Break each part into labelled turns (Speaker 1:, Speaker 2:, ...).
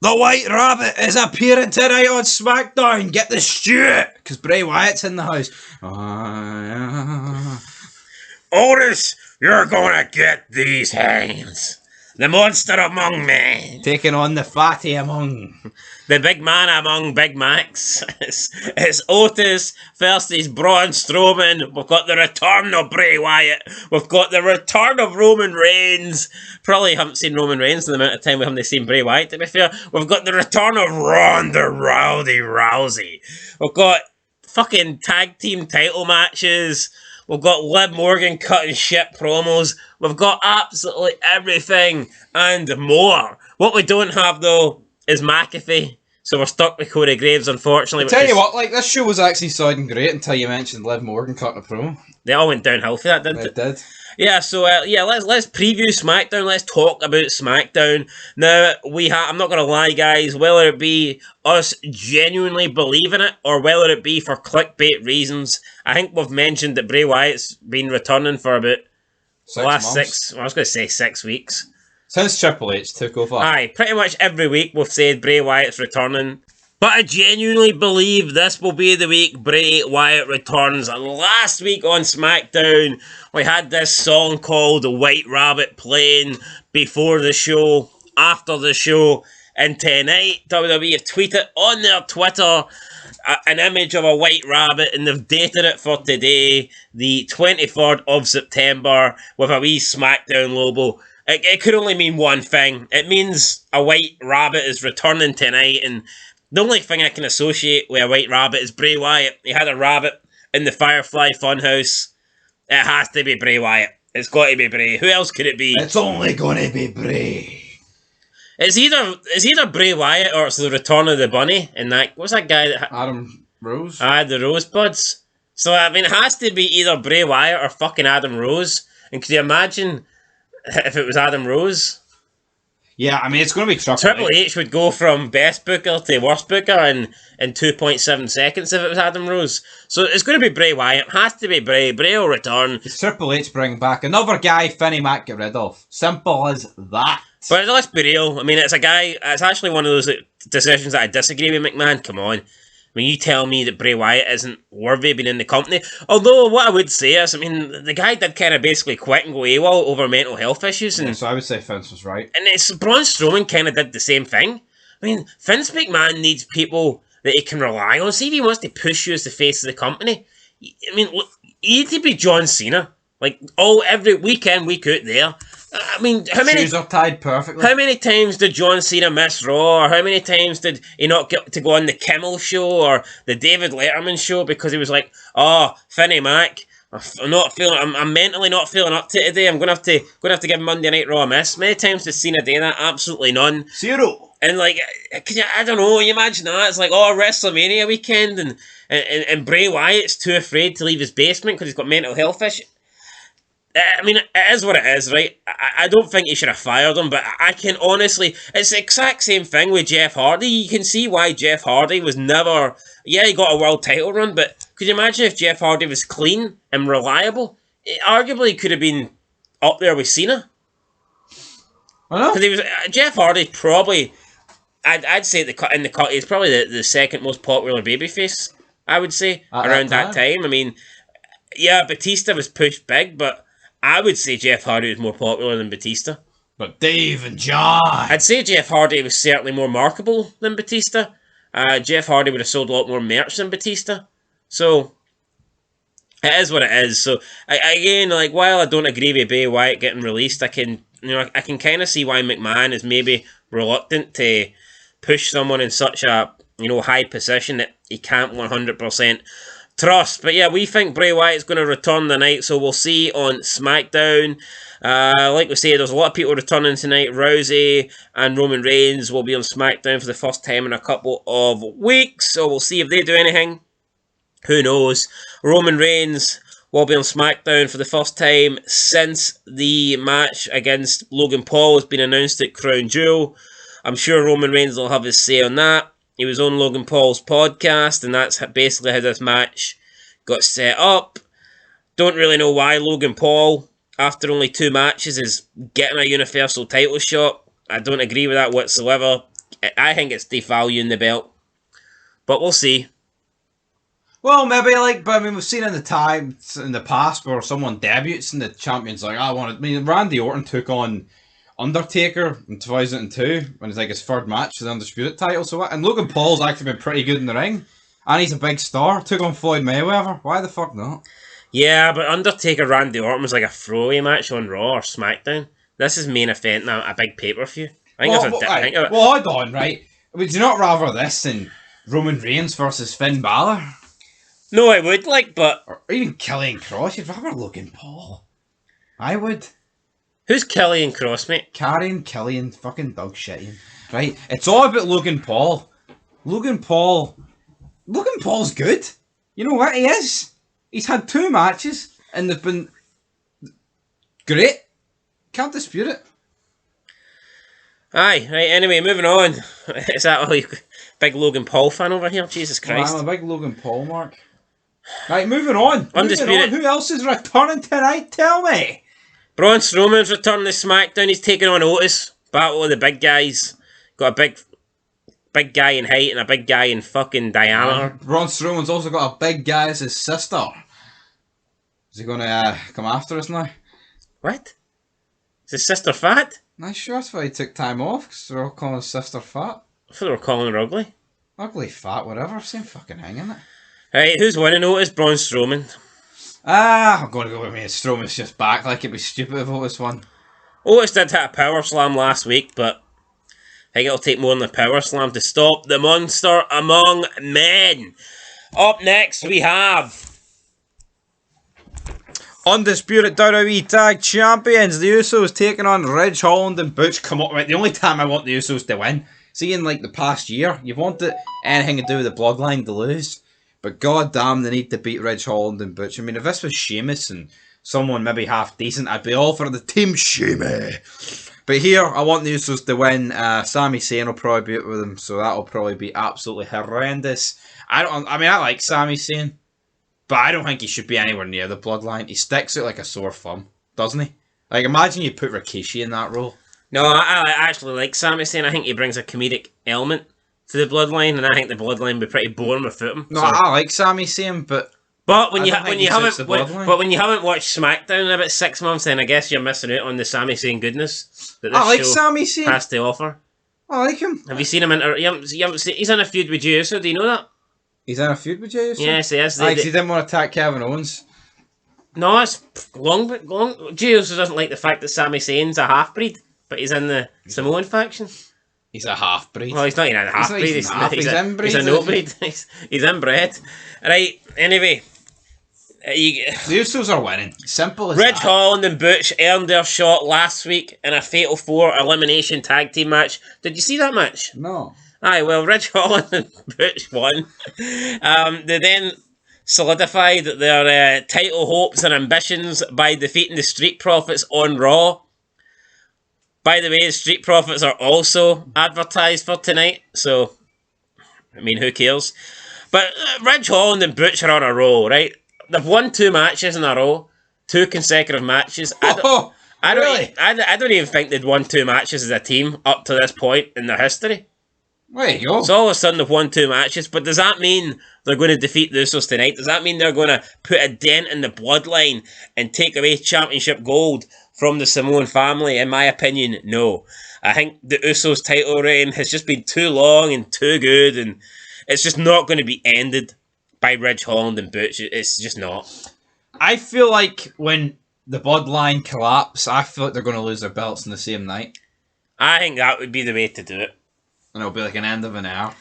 Speaker 1: The White Rabbit is appearing tonight on SmackDown. Get the stew, because Bray Wyatt's in the house.
Speaker 2: Otis, you're gonna get these hands. The monster among men.
Speaker 1: Taking on the fatty among.
Speaker 2: The big man among Big Macs. It's Otis versus Braun Strowman. We've got the return of Bray Wyatt. We've got the return of Roman Reigns. Probably haven't seen Roman Reigns in the amount of time we haven't seen Bray Wyatt, to be fair. We've got the return of Ronda Rousey. We've got fucking tag team title matches. We've got Liv Morgan cutting shit promos. We've got absolutely everything and more. What we don't have, though, is McAfee. So we're stuck with Corey Graves, unfortunately.
Speaker 1: I tell you what, like, this show was actually sounding great until you mentioned Liv Morgan cutting a promo.
Speaker 2: They all went downhill for that, didn't it?
Speaker 1: It did.
Speaker 2: Yeah, so let's preview SmackDown. Let's talk about SmackDown. Now, I'm not going to lie, guys, whether it be us genuinely believing it or whether it be for clickbait reasons, I think we've mentioned that Bray Wyatt's been returning for about the last 6 weeks.
Speaker 1: Since Triple H took over.
Speaker 2: Aye, pretty much every week we've said Bray Wyatt's returning. But I genuinely believe this will be the week Bray Wyatt returns. Last week on SmackDown, we had this song called White Rabbit playing before the show, after the show, and tonight WWE have tweeted on their Twitter an image of a white rabbit, and they've dated it for today, the 23rd of September, with a wee SmackDown logo. It could only mean one thing. It means a white rabbit is returning tonight, and the only thing I can associate with a white rabbit is Bray Wyatt. He had a rabbit in the Firefly Funhouse. It has to be Bray Wyatt. It's got to be Bray. Who else could it be?
Speaker 1: It's only going to be Bray.
Speaker 2: It's either Bray Wyatt or it's the return of the bunny. And what's that guy that
Speaker 1: Adam Rose?
Speaker 2: The Rosebuds. So, I mean, it has to be either Bray Wyatt or fucking Adam Rose. And could you imagine if it was Adam Rose?
Speaker 1: Yeah, I mean, it's going to be
Speaker 2: Triple H would go from best booker to worst booker in 2.7 seconds if it was Adam Rose. So it's going to be Bray Wyatt. It has to be Bray. Bray will return.
Speaker 1: It's Triple H bringing back another guy Finney Mac get rid of. Simple as that.
Speaker 2: But let's be real. I mean, it's actually one of those decisions that I disagree with McMahon. Come on. I mean, you tell me that Bray Wyatt isn't worthy of being in the company. Although, what I would say is, I mean, the guy did kind of basically quit and go AWOL over mental health issues. And,
Speaker 1: so I would say Vince was right.
Speaker 2: And Braun Strowman kind of did the same thing. I mean, Vince McMahon needs people that he can rely on. See if he wants to push you as the face of the company. I mean, you need to be John Cena. Like, every week in, week out there. I mean,
Speaker 1: shoes are tied perfectly.
Speaker 2: How many times did John Cena miss Raw? Or how many times did he not get to go on the Kimmel show or the David Letterman show because he was like, Finney Mac, I'm mentally not feeling up to it today. I'm gonna have to give Monday Night Raw a miss. Many times did Cena do that? Absolutely none.
Speaker 1: Zero.
Speaker 2: And like, I don't know. You imagine that? It's like, WrestleMania weekend, and Bray Wyatt's too afraid to leave his basement because he's got mental health issues. I mean, it is what it is, right? I don't think he should have fired him, but I can honestly... It's the exact same thing with Jeff Hardy. You can see why Jeff Hardy was never... Yeah, he got a world title run, but could you imagine if Jeff Hardy was clean and reliable? It arguably could have been up there with Cena.
Speaker 1: I know.
Speaker 2: Because Jeff Hardy probably... I'd say in the cut, he's probably the second most popular babyface, I would say, around that time. I mean, yeah, Batista was pushed big, but... I would say Jeff Hardy was more popular than Batista.
Speaker 1: But Dave and John...
Speaker 2: I'd say Jeff Hardy was certainly more marketable than Batista. Jeff Hardy would have sold a lot more merch than Batista. So, it is what it is. So, again, like, while I don't agree with Bray Wyatt getting released, I can kind of see why McMahon is maybe reluctant to push someone in such a, high position that he can't 100% trust. But yeah, we think Bray Wyatt's going to return tonight, so we'll see on SmackDown. Like we say, there's a lot of people returning tonight. Rousey and Roman Reigns will be on SmackDown for the first time in a couple of weeks, so we'll see if they do anything. Who knows? Roman Reigns will be on SmackDown for the first time since the match against Logan Paul has been announced at Crown Jewel. I'm sure Roman Reigns will have his say on that. He was on Logan Paul's podcast, and that's basically how this match got set up. Don't really know why Logan Paul, after only 2 matches, is getting a Universal title shot. I don't agree with that whatsoever. it's devaluing the belt. But we'll see.
Speaker 1: Well, maybe, like, but I mean, we've seen in the past where someone debuts and the champion's like, I mean, Randy Orton took on Undertaker in 2002 when it's like his third match for the Undisputed title. So, and Logan Paul's actually been pretty good in the ring. And he's a big star. Took on Floyd Mayweather. Why the fuck not?
Speaker 2: Yeah, but Undertaker Randy Orton was like a throwaway match on Raw or SmackDown. This is main event now, a big pay-per-view.
Speaker 1: Well, hold on, right? Would you not rather this than Roman Reigns versus Finn Balor?
Speaker 2: No, I would, like, but...
Speaker 1: Or even Killian Cross. You'd rather Logan Paul. I would.
Speaker 2: Who's Killian Cross, mate?
Speaker 1: Carrying Killian fucking dog shitting. Right? It's all about Logan Paul. Logan Paul's good. You know what he is? He's had 2 matches and they've been great. Can't dispute it.
Speaker 2: Aye, right, anyway, moving on. Is that all you... Big Logan Paul fan over here? Jesus Christ.
Speaker 1: I'm a big Logan Paul mark. Right, moving on.
Speaker 2: Undisputed.
Speaker 1: Who else is returning tonight? Tell me.
Speaker 2: Braun Strowman's returning to SmackDown. He's taking on Otis. Battle of the big guys. Got a big guy in height and a big guy in fucking diameter.
Speaker 1: Braun Strowman's also got a big guy as his sister. Is he going to come after us now?
Speaker 2: What? Is his sister fat?
Speaker 1: Not sure. That's why he took time off, because they're all calling his sister fat.
Speaker 2: I thought they were calling her ugly.
Speaker 1: Ugly, fat, whatever. Same fucking thing, isn't it?
Speaker 2: Right, who's winning Otis? Braun Strowman.
Speaker 1: I'm going to go with me. Strowman's just back. Like, it'd be stupid if Otis won.
Speaker 2: Otis did hit a power slam last week, but I think it'll take more than a power slam to stop the monster among men. Up next, we have...
Speaker 1: Undisputed WWE Tag Champions. The Usos taking on Ridge Holland and Butch. Come on, right? The only time I want the Usos to win. See, in like the past year, you've wanted anything to do with the bloodline to lose. But goddamn, they need to beat Ridge Holland and Butch. I mean, if this was Sheamus and someone maybe half decent, I'd be all for the Team Sheamus. But here, I want the Usos to win. Sami Zayn will probably be it with them, so that'll probably be absolutely horrendous. I like Sami Zayn. But I don't think he should be anywhere near the bloodline. He sticks it like a sore thumb, doesn't he? Like, imagine you put Rikishi in that role.
Speaker 2: No, I actually like Sami Zayn. I think he brings a comedic element to the bloodline, and I think the bloodline would be pretty boring without him.
Speaker 1: No, so. I like Sami Zayn, but
Speaker 2: when you haven't watched SmackDown in about 6 months, then I guess you're missing out on the Sami Zayn goodness that this show
Speaker 1: Sami Zayn.
Speaker 2: Has to offer.
Speaker 1: I like him.
Speaker 2: Have you seen him he's in a feud with Jey Uso, do you know that?
Speaker 1: He's in a feud with Jey Uso?
Speaker 2: Yes, he is.
Speaker 1: He didn't want to attack Kevin Owens.
Speaker 2: No, it's long. Jey Uso doesn't like the fact that Sami Zayn's a half-breed, but he's in the Samoan faction.
Speaker 1: He's a half-breed.
Speaker 2: Well, he's not even a half-breed. He's
Speaker 1: inbreed.
Speaker 2: He's a no-breed. He's inbred. Right, anyway.
Speaker 1: The Usos are winning. Simple as
Speaker 2: Ridge
Speaker 1: that.
Speaker 2: Holland and Butch earned their shot last week in a Fatal 4 elimination tag team match. Did you see that match?
Speaker 1: No.
Speaker 2: Aye, well, Ridge Holland and Butch won. They then solidified their title hopes and ambitions by defeating the Street Profits on Raw. By the way, the Street Profits are also advertised for tonight, so, I mean, who cares? But Ridge Holland and Butch are on a roll, right? They've won 2 matches in a row, 2 consecutive matches.
Speaker 1: Really?
Speaker 2: I don't even think they'd won 2 matches as a team up to this point in their history.
Speaker 1: There you go.
Speaker 2: So all of a sudden they've won 2 matches, but does that mean they're going to defeat the Usos tonight? Does that mean they're going to put a dent in the bloodline and take away championship gold from the Samoan family? In my opinion, no. I think the Usos title reign has just been too long and too good, and it's just not going to be ended by Ridge Holland and Butch. It's just not.
Speaker 1: I feel like when the bloodline collapse, I feel like they're going to lose their belts in the same night.
Speaker 2: I think that would be the way to do it.
Speaker 1: And it'll be like an end of an hour.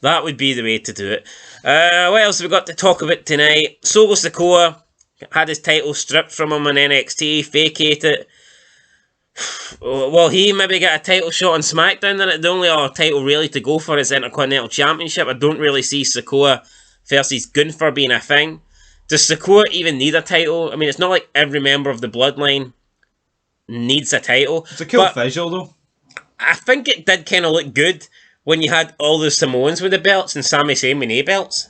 Speaker 2: That would be the way to do it. What else have we got to talk about tonight? Solo Sikoa had his title stripped from him on NXT, vacated. Well, he maybe get a title shot on SmackDown. Then the only other title really to go for is Intercontinental Championship. I don't really see Sikoa versus Gunther being a thing. Does Sikoa even need a title? I mean, it's not like every member of the bloodline needs a title.
Speaker 1: It's a cool visual, though.
Speaker 2: I think it did kind of look good when you had all the Samoans with the belts and Sami Zayn with no belts.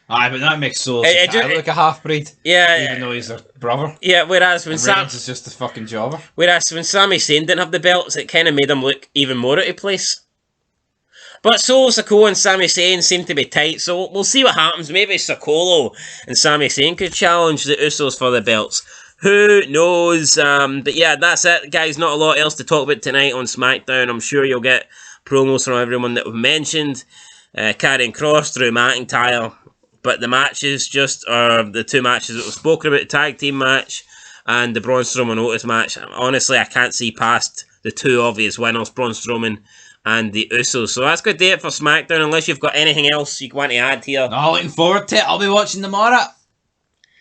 Speaker 1: Aye, but that makes Solo
Speaker 2: It
Speaker 1: look like a half-breed.
Speaker 2: Yeah.
Speaker 1: Even though he's their brother.
Speaker 2: Yeah, whereas when
Speaker 1: Reigns is just a fucking jobber.
Speaker 2: Whereas when Sami Zayn didn't have the belts, it kind of made him look even more out of place. But Solo Sikoa and Sami Zayn seem to be tight, so we'll see what happens. Maybe Sikoa and Sami Zayn could challenge the Usos for the belts. Who knows? But yeah, that's it, guys. Not a lot else to talk about tonight on SmackDown. I'm sure you'll get promos from everyone that we've mentioned. Karrion Kross, Drew McIntyre. But the matches just are the two matches that we've spoken about. The tag team match and the Braun Strowman Otis match. Honestly, I can't see past the two obvious winners, Braun Strowman and the Usos. So that's good day it for SmackDown, unless you've got anything else you want to add here.
Speaker 1: No, looking forward to it. I'll be watching tomorrow.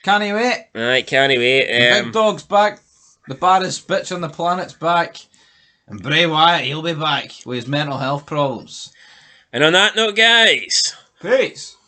Speaker 1: Can't wait.
Speaker 2: Alright, can't wait.
Speaker 1: The big dog's back. The baddest bitch on the planet's back. And Bray Wyatt, he'll be back with his mental health problems.
Speaker 2: And on that note, guys,
Speaker 1: peace.